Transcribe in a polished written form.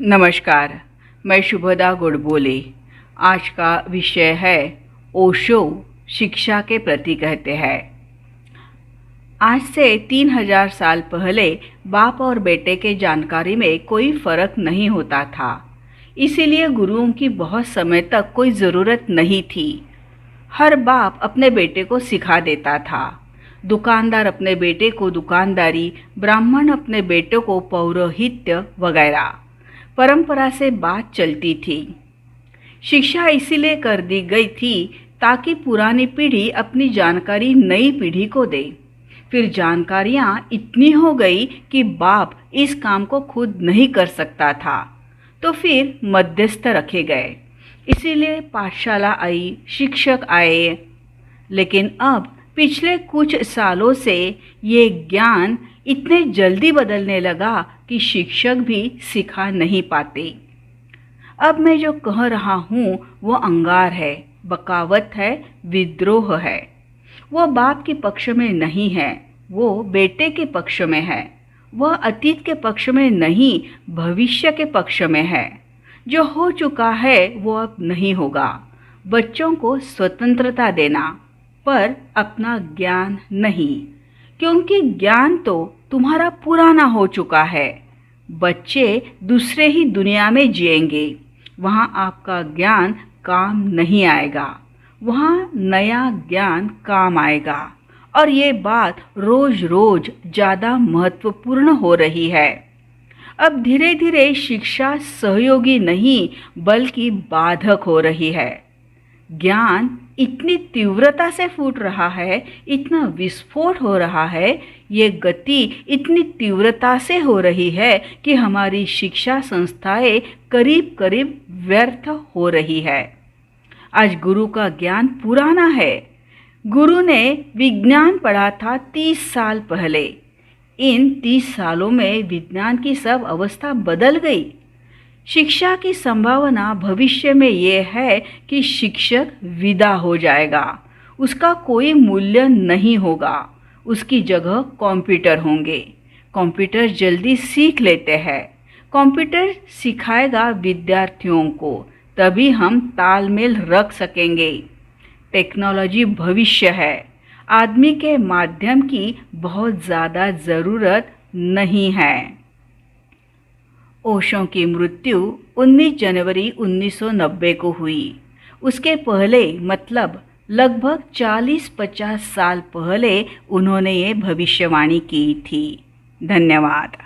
नमस्कार, मैं शुभदा गोडबोले। आज का विषय है ओशो शिक्षा के प्रति कहते हैं। आज से 3000 साल पहले बाप और बेटे के जानकारी में कोई फर्क नहीं होता था, इसीलिए गुरुओं की बहुत समय तक कोई ज़रूरत नहीं थी। हर बाप अपने बेटे को सिखा देता था। दुकानदार अपने बेटे को दुकानदारी, ब्राह्मण अपने बेटे को पौरोहित्य वगैरह परंपरा से बात चलती थी। शिक्षा इसीलिए कर दी गई थी ताकि पुरानी पीढ़ी अपनी जानकारी नई पीढ़ी को दे। फिर जानकारियाँ इतनी हो गई कि बाप इस काम को खुद नहीं कर सकता था, तो फिर मध्यस्थ रखे गए। इसीलिए पाठशाला आई, शिक्षक आए। लेकिन अब पिछले कुछ सालों से ये ज्ञान इतने जल्दी बदलने लगा कि शिक्षक भी सिखा नहीं पाते। अब मैं जो कह रहा हूँ वो अंगार है, बगावत है, विद्रोह है। वो बाप के पक्ष में नहीं है, वो बेटे के पक्ष में है। वह अतीत के पक्ष में नहीं, भविष्य के पक्ष में है। जो हो चुका है वो अब नहीं होगा। बच्चों को स्वतंत्रता देना, पर अपना ज्ञान नहीं, क्योंकि ज्ञान तो तुम्हारा पुराना हो चुका है। बच्चे दूसरे ही दुनिया में जिएंगे, वहाँ आपका ज्ञान काम नहीं आएगा, वहाँ नया ज्ञान काम आएगा। और ये बात रोज रोज ज़्यादा महत्वपूर्ण हो रही है। अब धीरे धीरे शिक्षा सहयोगी नहीं बल्कि बाधक हो रही है। ज्ञान इतनी तीव्रता से फूट रहा है, इतना विस्फोट हो रहा है, ये गति इतनी तीव्रता से हो रही है कि हमारी शिक्षा संस्थाएं करीब करीब व्यर्थ हो रही है। आज गुरु का ज्ञान पुराना है। गुरु ने विज्ञान पढ़ा था 30 साल पहले। इन 30 सालों में विज्ञान की सब अवस्था बदल गई। शिक्षा की संभावना भविष्य में ये है कि शिक्षक विदा हो जाएगा, उसका कोई मूल्य नहीं होगा। उसकी जगह कंप्यूटर होंगे। कंप्यूटर जल्दी सीख लेते हैं। कंप्यूटर सिखाएगा विद्यार्थियों को, तभी हम तालमेल रख सकेंगे। टेक्नोलॉजी भविष्य है। आदमी के माध्यम की बहुत ज़्यादा ज़रूरत नहीं है। ओशो की मृत्यु 19 जनवरी 1990 को हुई। उसके पहले मतलब लगभग 40-50 साल पहले उन्होंने ये भविष्यवाणी की थी। धन्यवाद।